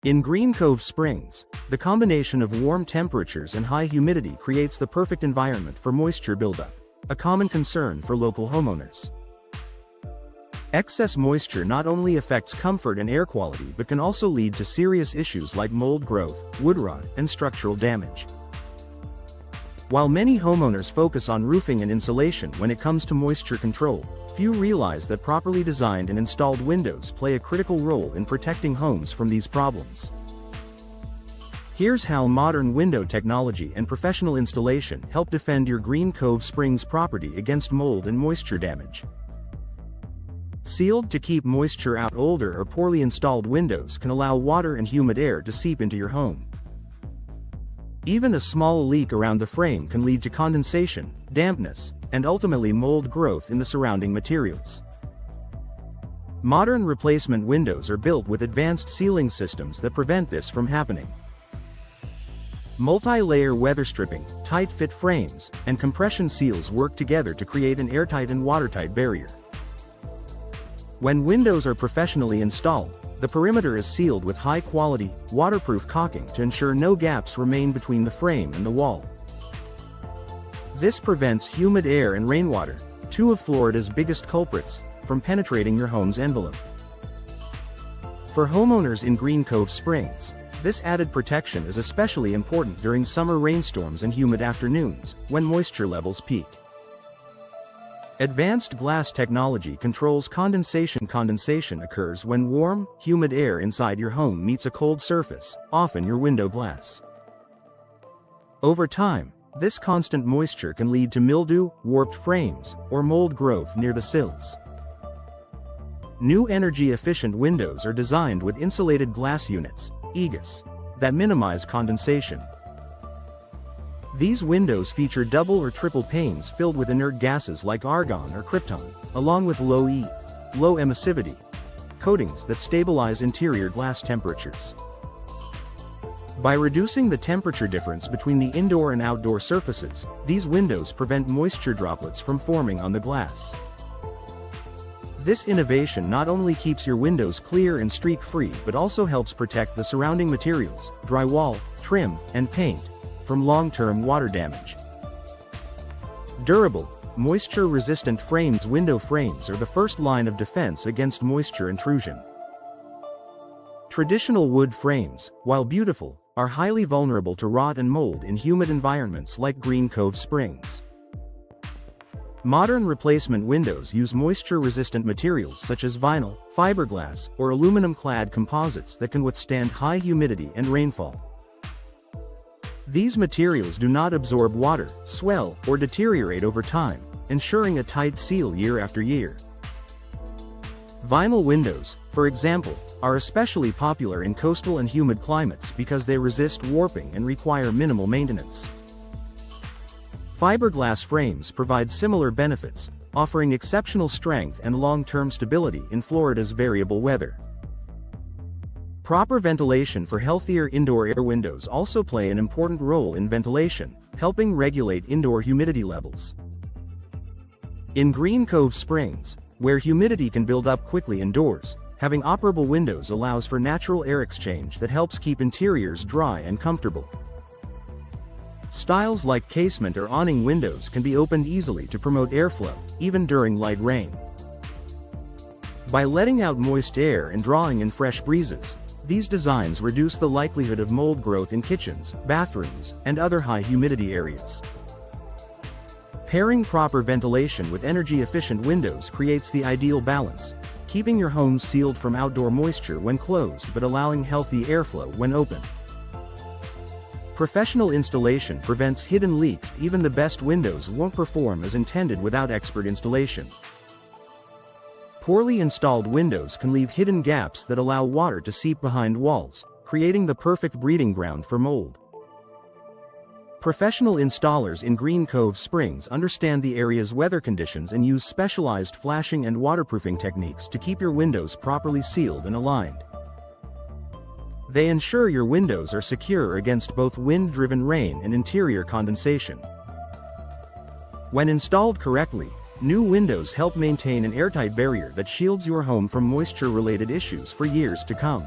In Green Cove Springs, the combination of warm temperatures and high humidity creates the perfect environment for moisture buildup, a common concern for local homeowners. Excess moisture not only affects comfort and air quality but can also lead to serious issues like mold growth, wood rot, and structural damage. While many homeowners focus on roofing and insulation when it comes to moisture control, few realize that properly designed and installed windows play a critical role in protecting homes from these problems. Here's how modern window technology and professional installation help defend your Green Cove Springs property against mold and moisture damage. Sealed to keep moisture out. Older or poorly installed windows can allow water and humid air to seep into your home. Even a small leak around the frame can lead to condensation, dampness, and ultimately mold growth in the surrounding materials. Modern replacement windows are built with advanced sealing systems that prevent this from happening. Multi-layer weather stripping, tight-fit frames, and compression seals work together to create an airtight and watertight barrier. When windows are professionally installed, the perimeter is sealed with high-quality, waterproof caulking to ensure no gaps remain between the frame and the wall. This prevents humid air and rainwater, two of Florida's biggest culprits, from penetrating your home's envelope. For homeowners in Green Cove Springs, this added protection is especially important during summer rainstorms and humid afternoons, when moisture levels peak. Advanced glass technology controls condensation. Condensation occurs when warm, humid air inside your home meets a cold surface, often your window glass. Over time, this constant moisture can lead to mildew, warped frames, or mold growth near the sills. New energy-efficient windows are designed with insulated glass units, EGUS, that minimize condensation. These windows feature double or triple panes filled with inert gases like argon or krypton, along with low emissivity coatings that stabilize interior glass temperatures. By reducing the temperature difference between the indoor and outdoor surfaces, these windows prevent moisture droplets from forming on the glass. This innovation not only keeps your windows clear and streak-free but also helps protect the surrounding materials, drywall, trim, and paint, from long-term water damage. Durable, moisture-resistant frames. Window frames are the first line of defense against moisture intrusion. Traditional wood frames, while beautiful, are highly vulnerable to rot and mold in humid environments like Green Cove Springs. Modern replacement windows use moisture-resistant materials such as vinyl, fiberglass, or aluminum-clad composites that can withstand high humidity and rainfall. These materials do not absorb water, swell, or deteriorate over time, ensuring a tight seal year after year. Vinyl windows, for example, are especially popular in coastal and humid climates because they resist warping and require minimal maintenance. Fiberglass frames provide similar benefits, offering exceptional strength and long-term stability in Florida's variable weather. Proper ventilation. For healthier indoor air. Windows also play an important role in ventilation, helping regulate indoor humidity levels. In Green Cove Springs, where humidity can build up quickly indoors, having operable windows allows for natural air exchange that helps keep interiors dry and comfortable. Styles like casement or awning windows can be opened easily to promote airflow, even during light rain. By letting out moist air and drawing in fresh breezes, these designs reduce the likelihood of mold growth in kitchens, bathrooms, and other high humidity areas. Pairing proper ventilation with energy-efficient windows creates the ideal balance, keeping your home sealed from outdoor moisture when closed but allowing healthy airflow when open. Professional installation prevents hidden leaks. Even the best windows won't perform as intended without expert installation. Poorly installed windows can leave hidden gaps that allow water to seep behind walls, creating the perfect breeding ground for mold. Professional installers in Green Cove Springs understand the area's weather conditions and use specialized flashing and waterproofing techniques to keep your windows properly sealed and aligned. They ensure your windows are secure against both wind-driven rain and interior condensation. When installed correctly, new windows help maintain an airtight barrier that shields your home from moisture-related issues for years to come.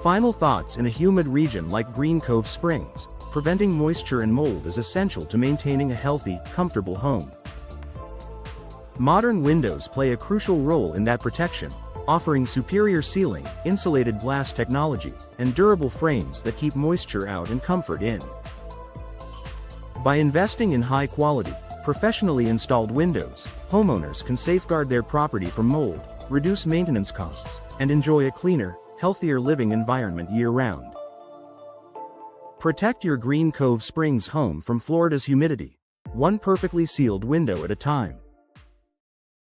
Final thoughts: in a humid region like Green Cove Springs, preventing moisture and mold is essential to maintaining a healthy, comfortable home. Modern windows play a crucial role in that protection, offering superior sealing, insulated glass technology, and durable frames that keep moisture out and comfort in. By investing in high-quality, professionally installed windows, homeowners can safeguard their property from mold, reduce maintenance costs, and enjoy a cleaner, healthier living environment year-round. Protect your Green Cove Springs home from Florida's humidity, one perfectly sealed window at a time.